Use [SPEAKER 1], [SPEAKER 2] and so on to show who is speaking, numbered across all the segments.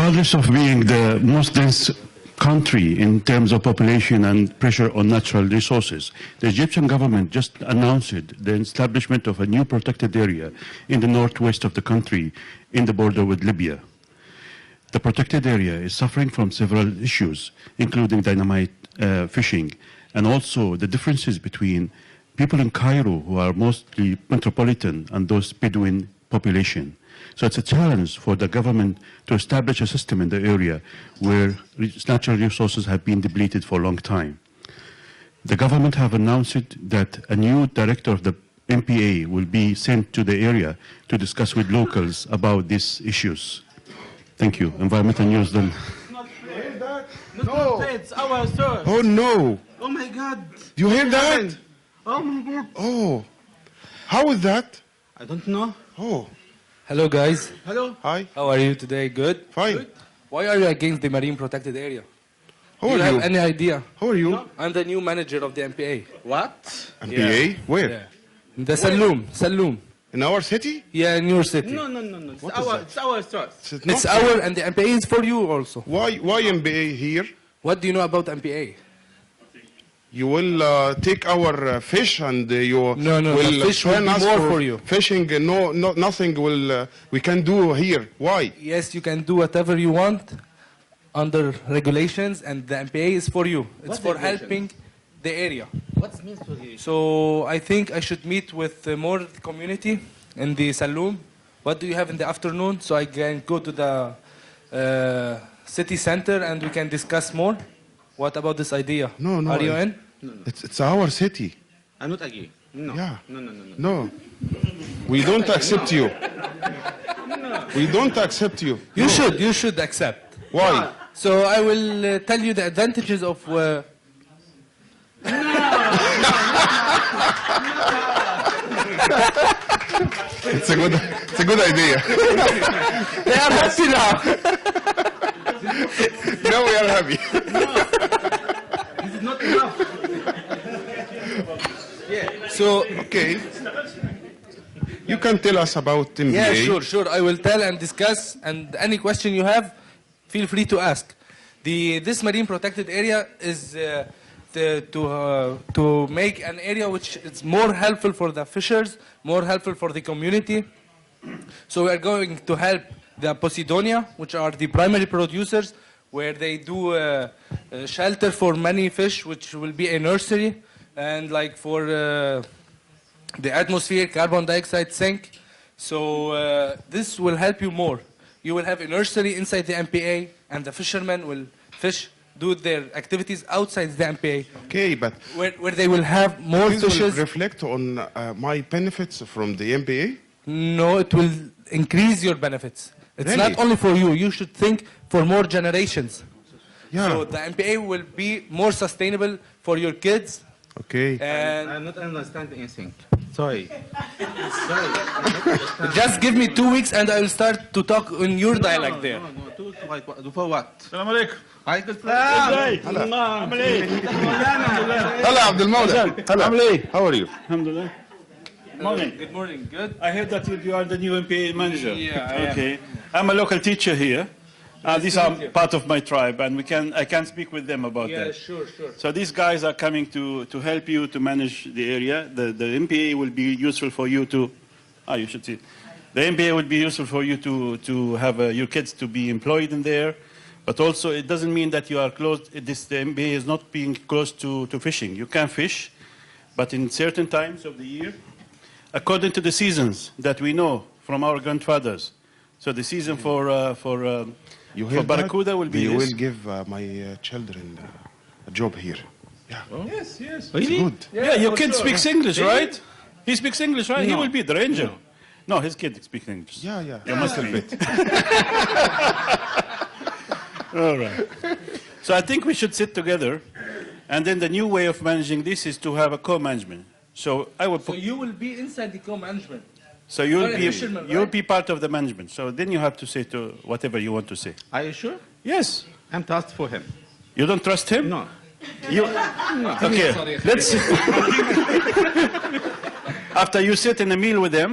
[SPEAKER 1] Regardless of being the most dense country in terms of population and pressure on natural resources, the Egyptian government just announced the establishment of a new protected area in the northwest of the country in the border with Libya. The protected area is suffering from several issues, including dynamite fishing, and also the differences between people in Cairo who are mostly metropolitan and those Bedouin population. So it's a challenge for the government to establish a system in the area where natural resources have been depleted for a long time. The government have announced that a new director of the MPA will be sent to the area to discuss with locals about these issues. Thank you. Environmental News done.
[SPEAKER 2] Not fair. No. It's our source.
[SPEAKER 3] Oh no!
[SPEAKER 2] Oh my God!
[SPEAKER 3] You hear that?
[SPEAKER 2] Oh my God!
[SPEAKER 3] Oh, how is that?
[SPEAKER 2] I don't know.
[SPEAKER 3] Oh,
[SPEAKER 4] Hello guys,
[SPEAKER 2] Hello.
[SPEAKER 3] hi.
[SPEAKER 4] how are you today? Good?
[SPEAKER 3] Fine.
[SPEAKER 2] Good.
[SPEAKER 4] Why are you against the marine protected area?
[SPEAKER 3] How
[SPEAKER 4] Do
[SPEAKER 3] are
[SPEAKER 4] you have
[SPEAKER 3] you?
[SPEAKER 4] any idea?
[SPEAKER 3] How are you?
[SPEAKER 2] No.
[SPEAKER 4] I'm the new manager of the MPA.
[SPEAKER 2] What?
[SPEAKER 3] MPA? Where?
[SPEAKER 4] Yeah. The Saloom.
[SPEAKER 3] In our city?
[SPEAKER 4] Yeah, in your city.
[SPEAKER 2] No. It's
[SPEAKER 3] What is that?
[SPEAKER 2] It's our source.
[SPEAKER 4] It's our, and the MPA is for you also.
[SPEAKER 3] Why MPA here?
[SPEAKER 4] What do you know about MPA?
[SPEAKER 3] You will take our fish and you
[SPEAKER 4] No,
[SPEAKER 3] will
[SPEAKER 4] the fish will
[SPEAKER 3] train
[SPEAKER 4] be
[SPEAKER 3] us
[SPEAKER 4] more for you.
[SPEAKER 3] Fishing, nothing will we can do here. Why?
[SPEAKER 4] Yes, you can do whatever you want under regulations, and the MPA is for you. It's
[SPEAKER 2] What
[SPEAKER 4] for
[SPEAKER 2] regulations?
[SPEAKER 4] helping the area.
[SPEAKER 2] What means for you?
[SPEAKER 4] So I think I should meet with more community in the Saloom. What do you have in the afternoon? So I can go to the city center and we can discuss more. What about this idea?
[SPEAKER 3] No.
[SPEAKER 4] Are you in?
[SPEAKER 3] It's our city.
[SPEAKER 2] I'm not again. No.
[SPEAKER 3] Yeah.
[SPEAKER 2] No.
[SPEAKER 3] No. We don't accept you. We don't accept you.
[SPEAKER 4] You should accept.
[SPEAKER 3] Why?
[SPEAKER 4] So I will tell you the advantages of.
[SPEAKER 3] It's a good idea.
[SPEAKER 4] They are happy now.
[SPEAKER 3] Now we are happy.
[SPEAKER 2] This is not enough.
[SPEAKER 4] So
[SPEAKER 3] Okay. You can tell us about MPA.
[SPEAKER 4] yeah, sure. I will tell and discuss, and any question you have, feel free to ask. This marine protected area is to make an area which is more helpful for the fishers, more helpful for the community. So we are going to help the Posidonia, which are the primary producers, where they do shelter for many fish, which will be a nursery, and like for the atmosphere, carbon dioxide sink. So this will help you more. You will have a nursery inside the MPA, and the fishermen will do their activities outside the MPA,
[SPEAKER 3] Okay, but
[SPEAKER 4] where they will have more
[SPEAKER 3] this will
[SPEAKER 4] fishes.
[SPEAKER 3] reflect on my benefits from the MPA.
[SPEAKER 4] No, it will increase your benefits. It's
[SPEAKER 3] Really?
[SPEAKER 4] not only for you. You should think for more generations.
[SPEAKER 3] Yeah.
[SPEAKER 4] So the MPA will be more sustainable for your kids.
[SPEAKER 3] Okay.
[SPEAKER 4] And
[SPEAKER 2] I'm not understanding anything. Sorry. Sorry. I'm not understanding.
[SPEAKER 4] just give me 2 weeks and I will start to talk in your dialect there.
[SPEAKER 2] No. For what?
[SPEAKER 5] السلام عليكم.
[SPEAKER 2] عليكم السلام.
[SPEAKER 5] ازاي؟ عامل ايه؟
[SPEAKER 3] Hello, Abdul Mawla. Hello.
[SPEAKER 5] عامل ايه؟
[SPEAKER 3] How are you?
[SPEAKER 5] الحمد لله. Morning.
[SPEAKER 4] Good morning. Good.
[SPEAKER 5] I heard that you are the new MPA manager.
[SPEAKER 4] Yeah, I am.
[SPEAKER 5] Okay. I'm a local teacher here. These are part of my tribe, and I can speak with them about that.
[SPEAKER 4] Sure.
[SPEAKER 5] So these guys are coming to help you to manage the area. The MPA will be useful for you to. You should see. The MPA will be useful for you to have your kids to be employed in there, but also it doesn't mean that you are closed. The MPA is not being closed to fishing. You can fish, but in certain times of the year, according to the seasons that we know from our grandfathers. So the season for
[SPEAKER 3] You hear
[SPEAKER 5] barracuda
[SPEAKER 3] that?
[SPEAKER 5] will be
[SPEAKER 3] You
[SPEAKER 5] this.
[SPEAKER 3] will give my children a job here. Yeah.
[SPEAKER 5] Yes.
[SPEAKER 3] It's
[SPEAKER 2] Really?
[SPEAKER 3] good.
[SPEAKER 5] Yeah, your kid speaks English, right? He speaks English, right? He
[SPEAKER 2] No.
[SPEAKER 5] will be the ranger. No, his kid speaks English.
[SPEAKER 3] Yeah.
[SPEAKER 5] You must be. All right. So I think we should sit together, and then the new way of managing this is to have a co-management. So I will
[SPEAKER 4] So
[SPEAKER 5] put.
[SPEAKER 4] you will be inside the co-management.
[SPEAKER 5] So you'll
[SPEAKER 4] You're a fisherman,
[SPEAKER 5] you'll
[SPEAKER 4] right?
[SPEAKER 5] be part of the management. So then you have to say to whatever you want to say.
[SPEAKER 2] Are you sure?
[SPEAKER 5] Yes.
[SPEAKER 2] I'm trust for him.
[SPEAKER 5] You don't trust him?
[SPEAKER 2] No.
[SPEAKER 5] You. Okay.
[SPEAKER 4] Sorry.
[SPEAKER 5] Let's. After you sit in a meal with them,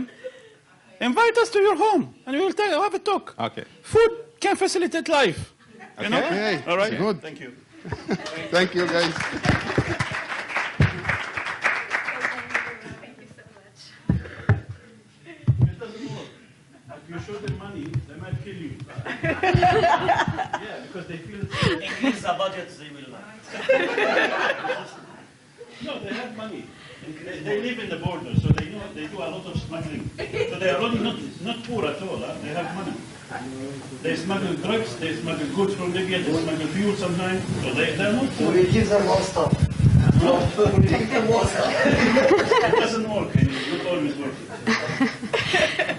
[SPEAKER 5] invite us to your home, and we will have a talk.
[SPEAKER 2] Okay.
[SPEAKER 5] Food, can facilitate life. You know?
[SPEAKER 3] Okay,
[SPEAKER 5] All right?
[SPEAKER 3] good.
[SPEAKER 5] Thank you.
[SPEAKER 3] Thank you, guys.
[SPEAKER 5] It doesn't work. If you show them money, they might kill you. Yeah, because they feel...
[SPEAKER 6] Increase the budget, they will not.
[SPEAKER 5] No, they have money. They live in the border, so they know they do a lot of smuggling. So they are really not poor at all. Huh? They have money. They smuggle drugs, they smuggle goods from Libya, they smuggle fuel sometimes. So they're not poor.
[SPEAKER 6] We give them more stuff.
[SPEAKER 5] No,
[SPEAKER 6] We give them more stuff.
[SPEAKER 5] it doesn't work. It not always works.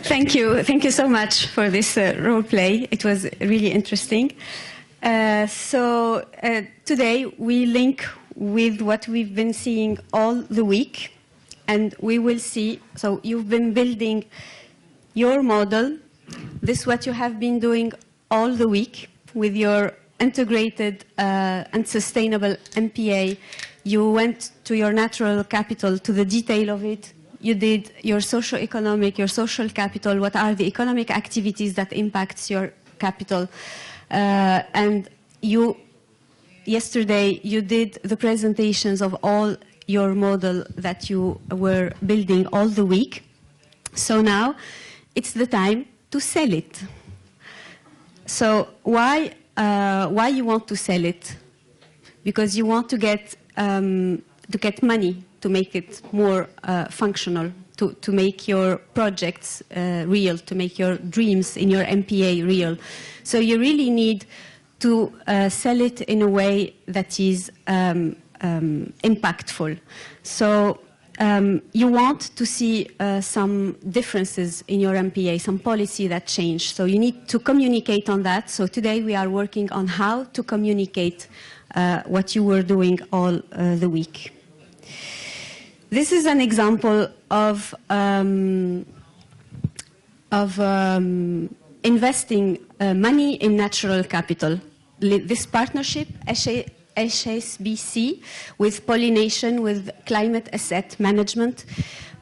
[SPEAKER 7] Thank you. Thank you so much for this role play. It was really interesting. Today we link with what we've been seeing all the week, and we will see, so you've been building your model. This is what you have been doing all the week with your integrated and sustainable MPA. You went to your natural capital, to the detail of it. You did your socio-economic, your social capital. What are the economic activities that impacts your capital? And yesterday you did the presentations of all your model that you were building all the week. So now it's the time to sell it. So why you want to sell it? Because you want to get money to make it more functional, to make your projects real, to make your dreams in your MPA real. So you really need to sell it in a way that is impactful. So you want to see some differences in your MPA, some policy that change. So you need to communicate on that. So today we are working on how to communicate what you were doing all the week. This is an example of investing money in natural capital. This partnership, HSBC, with pollination, with climate asset management,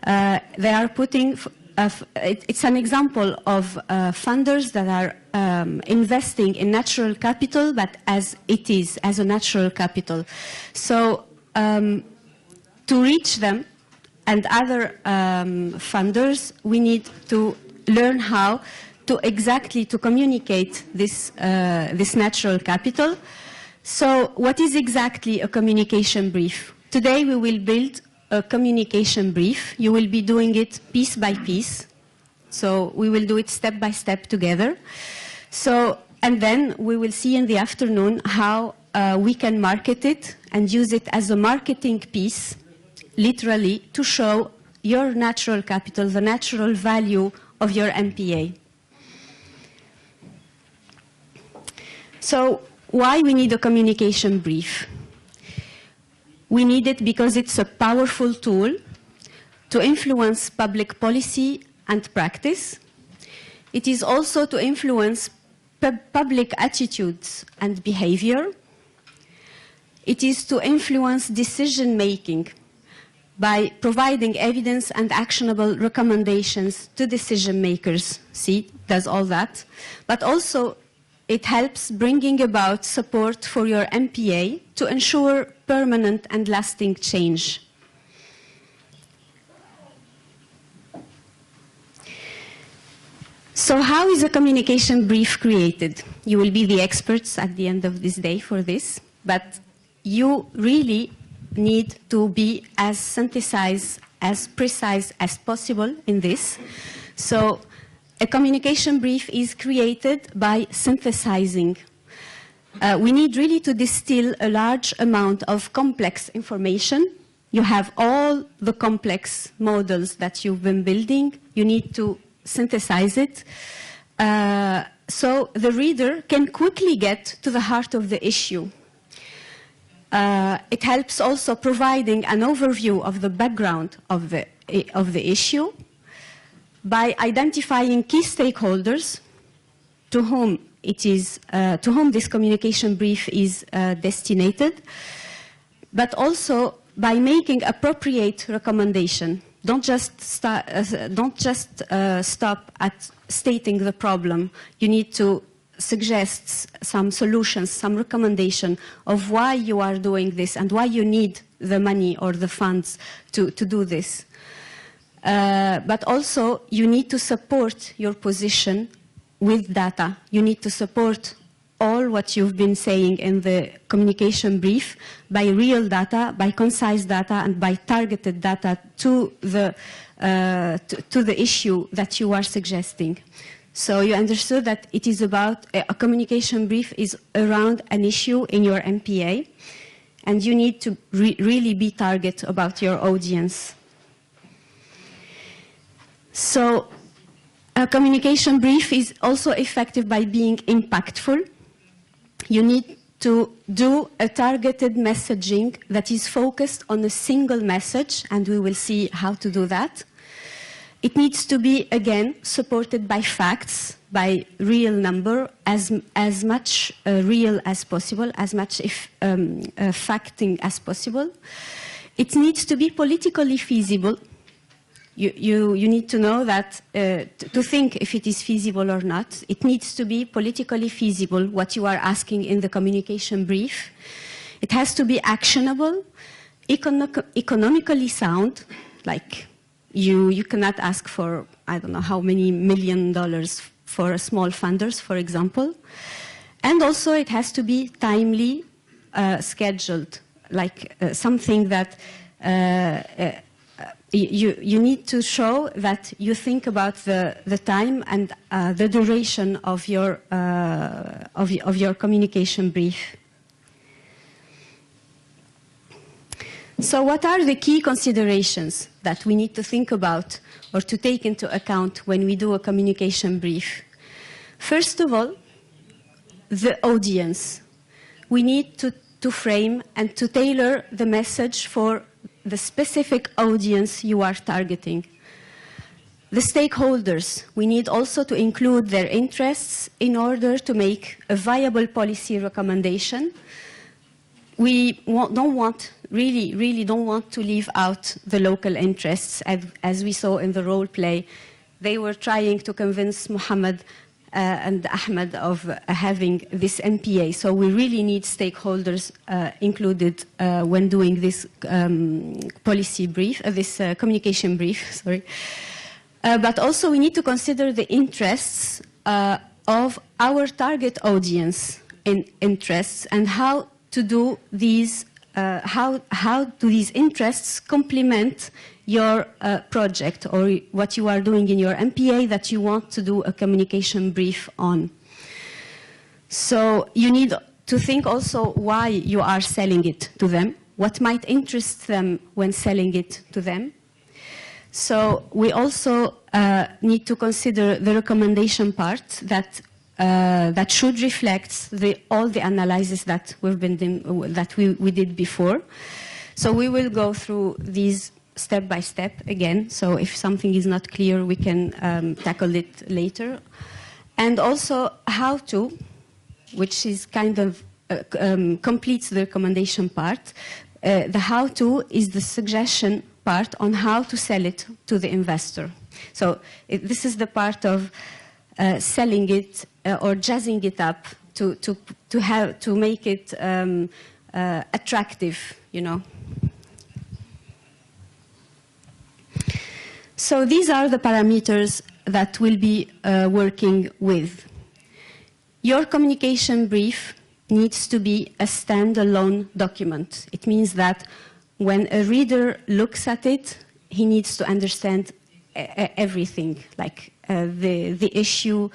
[SPEAKER 7] they are putting, it's an example of funders that are investing in natural capital, but as it is, as a natural capital. So to reach them and other funders, we need to learn how to exactly to communicate this, this natural capital. So what is exactly a communication brief? Today we will build a communication brief. You will be doing it piece by piece. So we will do it step by step together. So, and then we will see in the afternoon how we can market it and use it as a marketing piece, literally, to show your natural capital, the natural value of your MPA. So why we need a communication brief? We need it because it's a powerful tool to influence public policy and practice. It is also to influence public attitudes and behavior. It is to influence decision-making by providing evidence and actionable recommendations to decision makers. See, it does all that. But also, it helps bringing about support for your MPA to ensure permanent and lasting change. So how is a communication brief created? You will be the experts at the end of this day for this, but you really need to be as synthesized, as precise as possible in this. So a communication brief is created by synthesizing. We need really to distill a large amount of complex information. You have all the complex models that you've been building. You need to synthesize it so the reader can quickly get to the heart of the issue. It helps also providing an overview of the background of the issue by identifying key stakeholders to whom this communication brief is destinated, but also by making appropriate recommendation. Don't just stop at stating the problem. You need to suggests some solutions, some recommendation of why you are doing this and why you need the money or the funds to do this. But also, you need to support your position with data. You need to support all what you've been saying in the communication brief by real data, by concise data, and by targeted data to the issue that you are suggesting. So you understood that it is about, a communication brief is around an issue in your MPA, and you need to really be target about your audience. So a communication brief is also effective by being impactful. You need to do a targeted messaging that is focused on a single message, and we will see how to do that. It needs to be, again, supported by facts, by real number, as much real as possible, as much facting as possible. It needs to be politically feasible. You need to know that to think if it is feasible or not. It needs to be politically feasible, what you are asking in the communication brief. It has to be actionable, economically sound, like you cannot ask for, I don't know how many $1 million for small funders, for example. And also it has to be timely scheduled, like something that you need to show that you think about the time and the duration of your communication brief. So what are the key considerations that we need to think about or to take into account when we do a communication brief? First of all, the audience. We need to frame and to tailor the message for the specific audience you are targeting. The stakeholders, we need also to include their interests in order to make a viable policy recommendation. We really don't want to leave out the local interests, as we saw in the role play. They were trying to convince Mohammed and Ahmed of having this MPA. So we really need stakeholders included when doing this policy brief, this communication brief, sorry. But also we need to consider the interests of our target audience interests and how to do these, how do these interests complement your project or what you are doing in your MPA that you want to do a communication brief on. So you need to think also why you are selling it to them, what might interest them when selling it to them. So we also need to consider the recommendation part that that should reflect all the analysis that we've been we did before. So we will go through these step by step again. So if something is not clear, we can tackle it later. And also how to, which is kind of completes the recommendation part. The how to is the suggestion part on how to sell it to the investor. So this is the part of selling it or jazzing it up to make it attractive, you know. So these are the parameters that we'll be working with. Your communication brief needs to be a standalone document. It means that when a reader looks at it, he needs to understand everything, like the issue,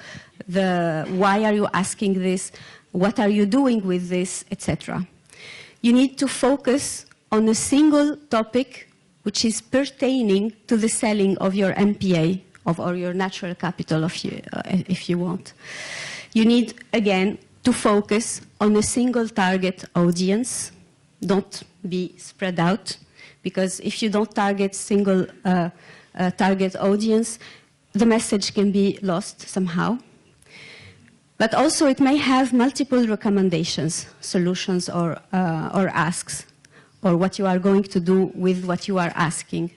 [SPEAKER 7] why are you asking this, what are you doing with this, etc. You need to focus on a single topic which is pertaining to the selling of your MPA or your natural capital, if you want. You need, again, to focus on a single target audience. Don't be spread out, because if you don't target single target audience, the message can be lost somehow. But also it may have multiple recommendations, solutions, or asks, or what you are going to do with what you are asking.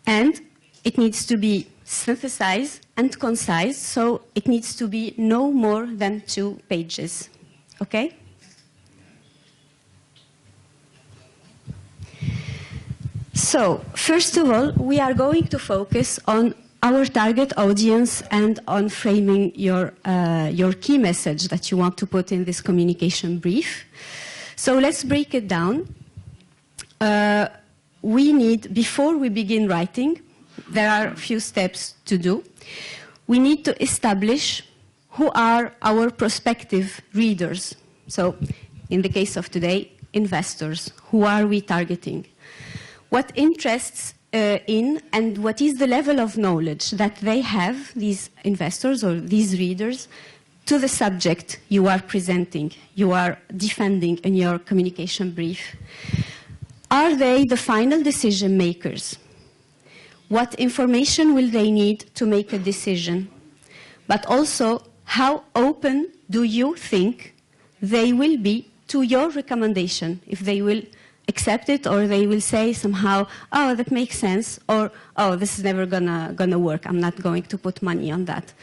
[SPEAKER 7] And it needs to be synthesized and concise, so it needs to be no more than 2 pages. Okay? So, first of all, we are going to focus on our target audience and on framing your key message that you want to put in this communication brief. So let's break it down. We need, before we begin writing, there are a few steps to do. We need to establish who are our prospective readers. So, in the case of today, investors. Who are we targeting? What interests in and what is the level of knowledge that they have, these investors or these readers, to the subject you are presenting, you are defending in your communication brief. Are they the final decision makers? What information will they need to make a decision? But also, how open do you think they will be to your recommendation, if they will accept it, or they will say somehow, oh, that makes sense, or, oh, this is never gonna work, I'm not going to put money on that.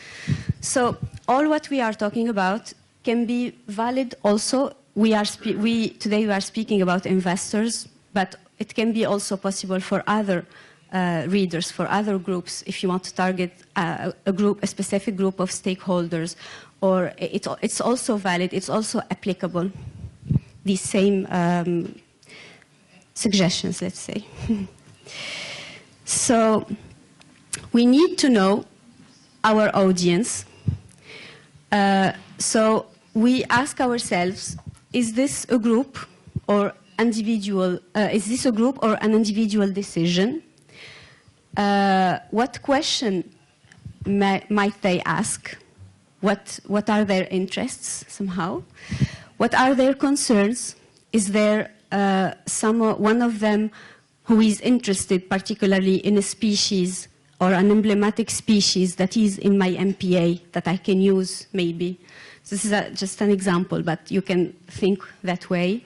[SPEAKER 7] So all what we are talking about can be valid also. Today we are speaking about investors, but it can be also possible for other readers, for other groups, if you want to target a specific group of stakeholders, or it's also valid, it's also applicable, these same suggestions, let's say. So we need to know our audience. So we ask ourselves, is this a group or individual? Is this a group or an individual decision? What question might they ask? What are their interests somehow? What are their concerns? Is there one of them who is interested particularly in a species or an emblematic species that is in my MPA that I can use maybe? This is just an example, but you can think that way.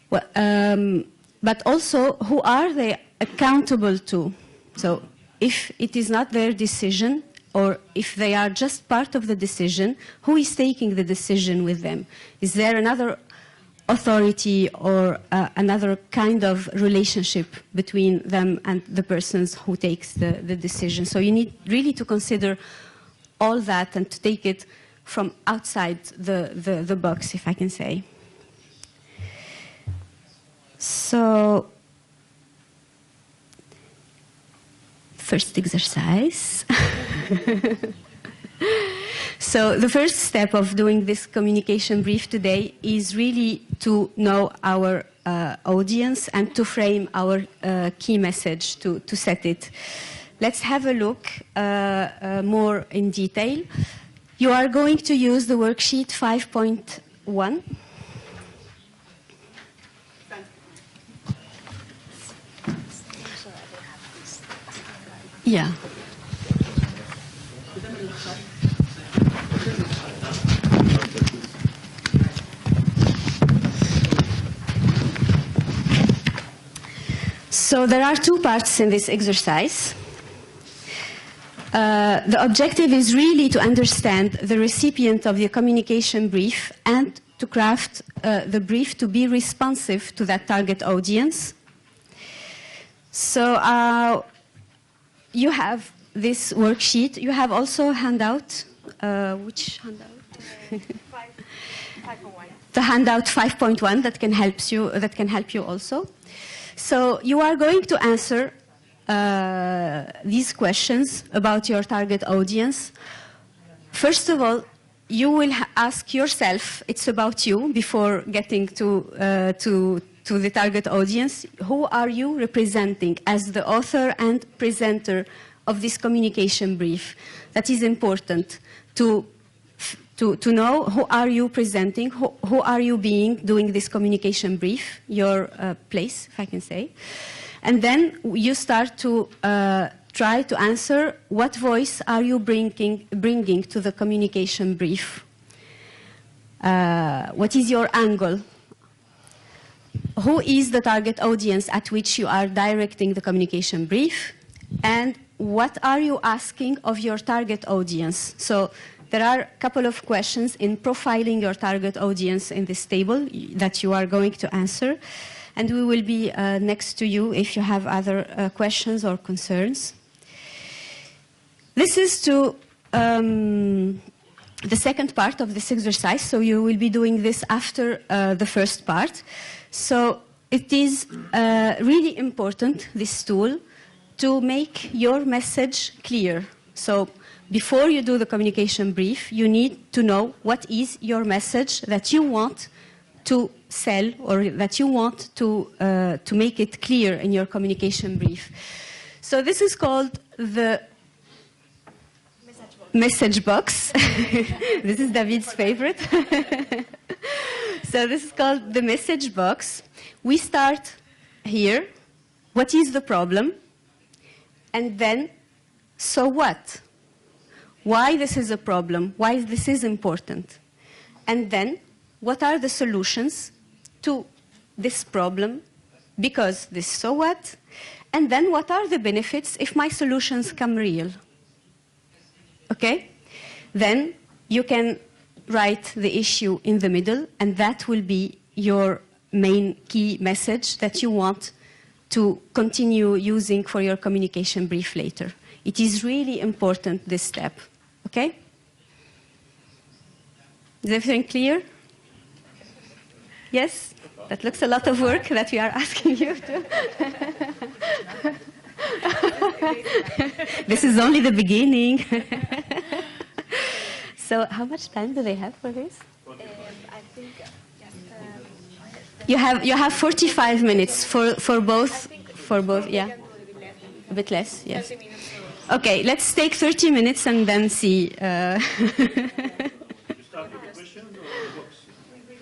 [SPEAKER 7] But also, who are they accountable to? So if it is not their decision, or if they are just part of the decision, who is taking the decision with them? Is there another authority or another kind of relationship between them and the persons who takes the decision? So you need really to consider all that and to take it from outside the box, if I can say. So, first exercise. So the first step of doing this communication brief today is really to know our audience and to frame our key message, to set it. Let's have a look more in detail. You are going to use the worksheet 5.1. Yeah. So there are two parts in this exercise. The objective is really to understand the recipient of the communication brief and to craft the brief to be responsive to that target audience. So you have this worksheet. You have also a handout. Which handout? 5.1. The handout 5.1 that can help you also. So you are going to answer these questions about your target audience. First of all, you will ask yourself, it's about you, before getting to the target audience, who are you representing as the author and presenter of this communication brief? That is important to know who are you presenting, who are you being doing this communication brief, your place, if I can say. And then you start to try to answer what voice are you bringing to the communication brief. What is your angle? Who is the target audience at which you are directing the communication brief? And what are you asking of your target audience? So there are a couple of questions in profiling your target audience in this table that you are going to answer. And we will be next to you if you have other questions or concerns. This is to the second part of this exercise, so you will be doing this after the first part. So it is really important, this tool, to make your message clear. So before you do the communication brief, you need to know what is your message that you want to sell or that you want to make it clear in your communication brief. So this is called the message box. This is David's favorite. So this is called the message box. We start here. What is the problem? And then, so what? Why this is a problem? Why this is important? And then, what are the solutions to this problem? Because this, so what? And then, what are the benefits if my solutions come real? Okay? Then you can write the issue in the middle, and that will be your main key message that you want to continue using for your communication brief later. It is really important, this step. Okay? Is everything clear? Yes? That looks a lot of work that we are asking you to. This is only the beginning. So how much time do they have for this?
[SPEAKER 8] I think just,
[SPEAKER 7] You have 45 minutes for both, yeah. A bit less, yes. Okay, let's take 30 minutes and then see.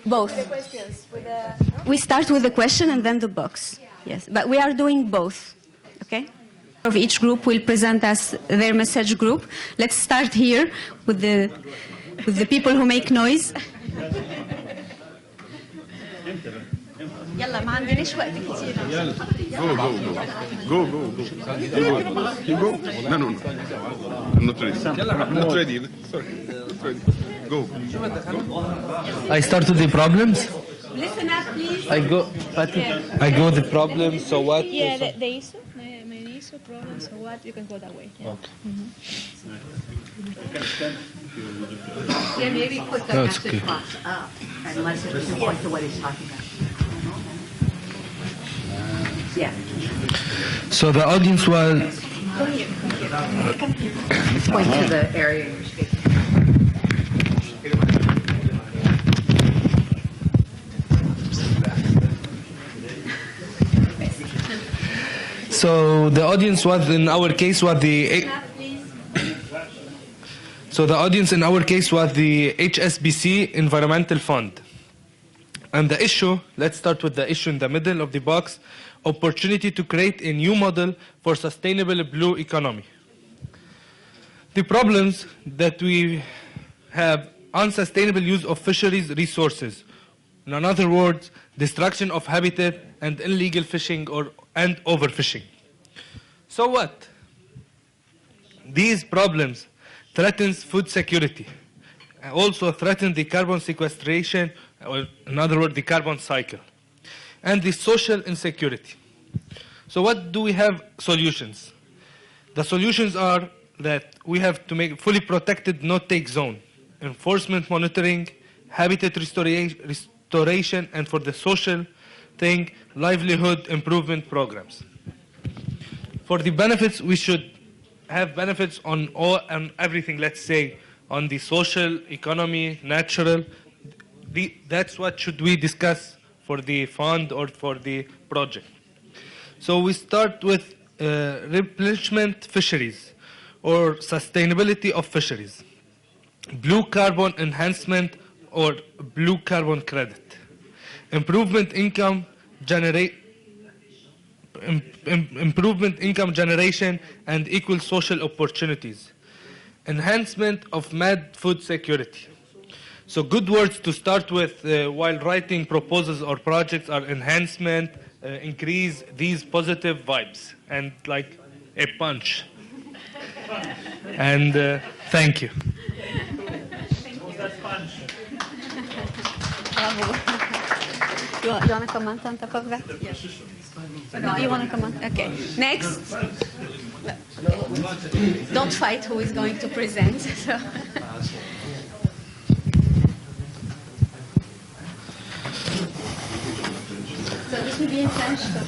[SPEAKER 7] Both. We start with the question and then the box. Yes, but we are doing both. Okay? Of each group will present us their message group. Let's start here with the people who make noise. يلا ما عندناش وقت كتير.
[SPEAKER 3] يلا go you go no I'm not ready sorry not ready go
[SPEAKER 4] I start with the problems.
[SPEAKER 7] Listen up, please.
[SPEAKER 4] I go the problems. So what?
[SPEAKER 8] yeah, the issue, main issue, problem, so what, you can go that way. Yeah.
[SPEAKER 4] Okay.
[SPEAKER 7] Yeah, maybe put the
[SPEAKER 4] That's
[SPEAKER 7] message
[SPEAKER 4] okay.
[SPEAKER 7] box up unless it's important to what he's talking about. Yeah.
[SPEAKER 4] So the audience was.
[SPEAKER 7] Point to the area you're speaking.
[SPEAKER 4] So the audience was in our case was the. So the audience in our case was the HSBC Environmental Fund. And the issue, let's start with the issue in the middle of the box, opportunity to create a new model for sustainable blue economy. The problems that we have, unsustainable use of fisheries resources. In other words, destruction of habitat and illegal fishing and overfishing. So what? These problems threatens food security, also threaten the carbon sequestration, or in other words, the carbon cycle, and the social insecurity. So what do we have solutions? The solutions are that we have to make fully protected no-take zone, enforcement monitoring, habitat restoration, and for the social thing, livelihood improvement programs. For the benefits, we should have benefits on all and everything, let's say, on the social, economy, natural. That's what should we discuss for the fund or for the project. So we start with replenishment fisheries or sustainability of fisheries, blue carbon enhancement or blue carbon credit, improvement income generation and equal social opportunities, enhancement of mad food security. So good words to start with while writing proposals or projects are enhancement, increase these positive vibes, and like a punch. And thank you.
[SPEAKER 7] Bravo. You want to comment on top of that? Yes. No, you want to comment? Okay. Next. Don't fight who is going to present. So. So this will be in French. So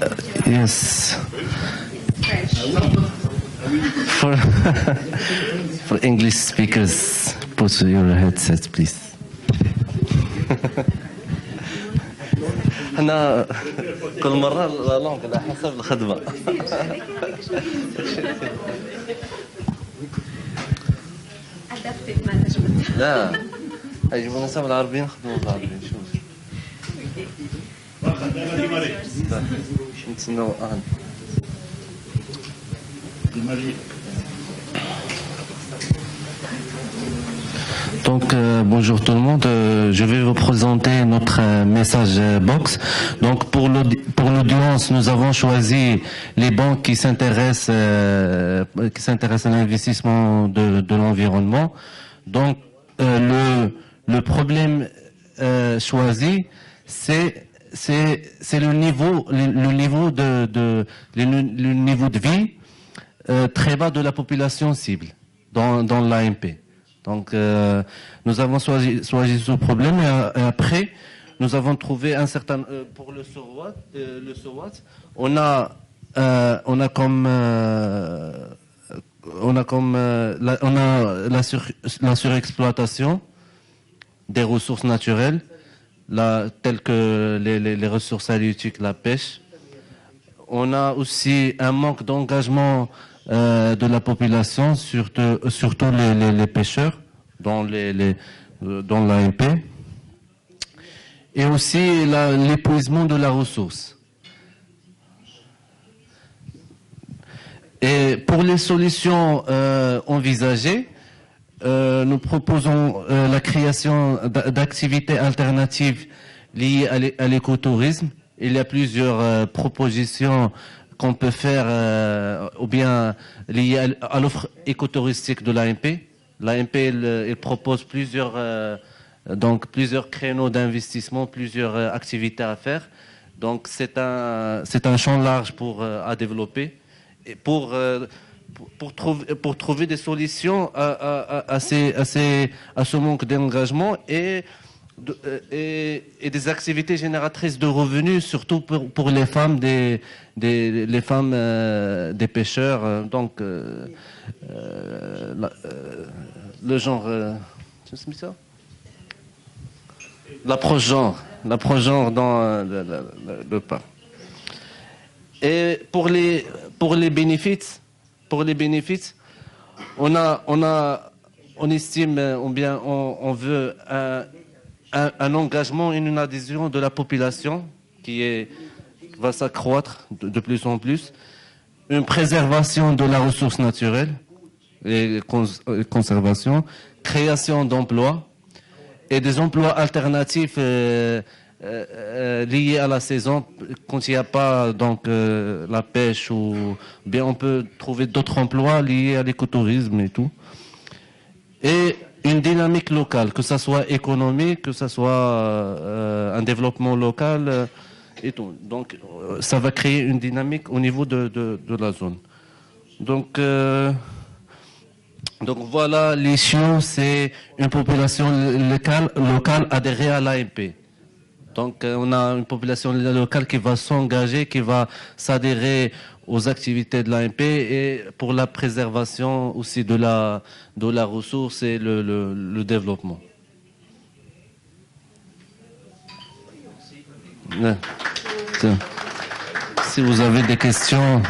[SPEAKER 9] Yes.
[SPEAKER 7] French.
[SPEAKER 9] For, for English speakers, put your headset, please. احنا كل مرة لا لونغ على حسب الخدمة.
[SPEAKER 7] Adaptive management.
[SPEAKER 9] لا يجيبوا ناس بالعربيين نخدموا بالعربيين شوف. نتسناو الآن. Donc bonjour tout le monde, je vais vous présenter notre message box. Donc pour l'audience, nous avons choisi les banques qui s'intéressent à l'investissement de l'environnement. Donc le problème choisi, c'est le niveau de vie très bas de la population cible dans l'AMP. Donc, nous avons choisi ce problème et après, nous avons trouvé un certain pour le SOWAT, on a la surexploitation des ressources naturelles, telles que les ressources halieutiques, la pêche. On a aussi un manque d'engagement de la population, surtout les pêcheurs dans l'AMP, et aussi l'épuisement de la ressource. Et pour les solutions envisagées, nous proposons la création d'activités alternatives liées à l'écotourisme. Il y a plusieurs propositions qu'on peut faire ou bien liées à l'offre écotouristique de l'AMP. L'AMP il propose plusieurs créneaux d'investissement, plusieurs activités à faire. Donc c'est un champ large à développer et pour trouver des solutions à ce manque d'engagement et des activités génératrices de revenus, surtout pour les femmes des pêcheurs. Donc, le genre, l'approche genre dans le pas. Et pour les bénéfices, on estime, ou bien on veut un engagement et une adhésion de la population qui va s'accroître de plus en plus, une préservation de la ressource naturelle et conservation, création d'emplois et des emplois alternatifs liés à la saison quand il n'y a pas la pêche, ou bien on peut trouver d'autres emplois liés à l'écotourisme et tout. Et une dynamique locale, que ce soit économique, que ce soit un développement local et tout. Donc, ça va créer une dynamique au niveau de la zone. Donc voilà, l'issue, c'est une population locale adhérée à l'AMP. Donc, on a une population locale qui va s'engager, qui va s'adhérer aux activités de l'AMP et pour la préservation aussi de la ressource et le développement. Si vous avez des questions...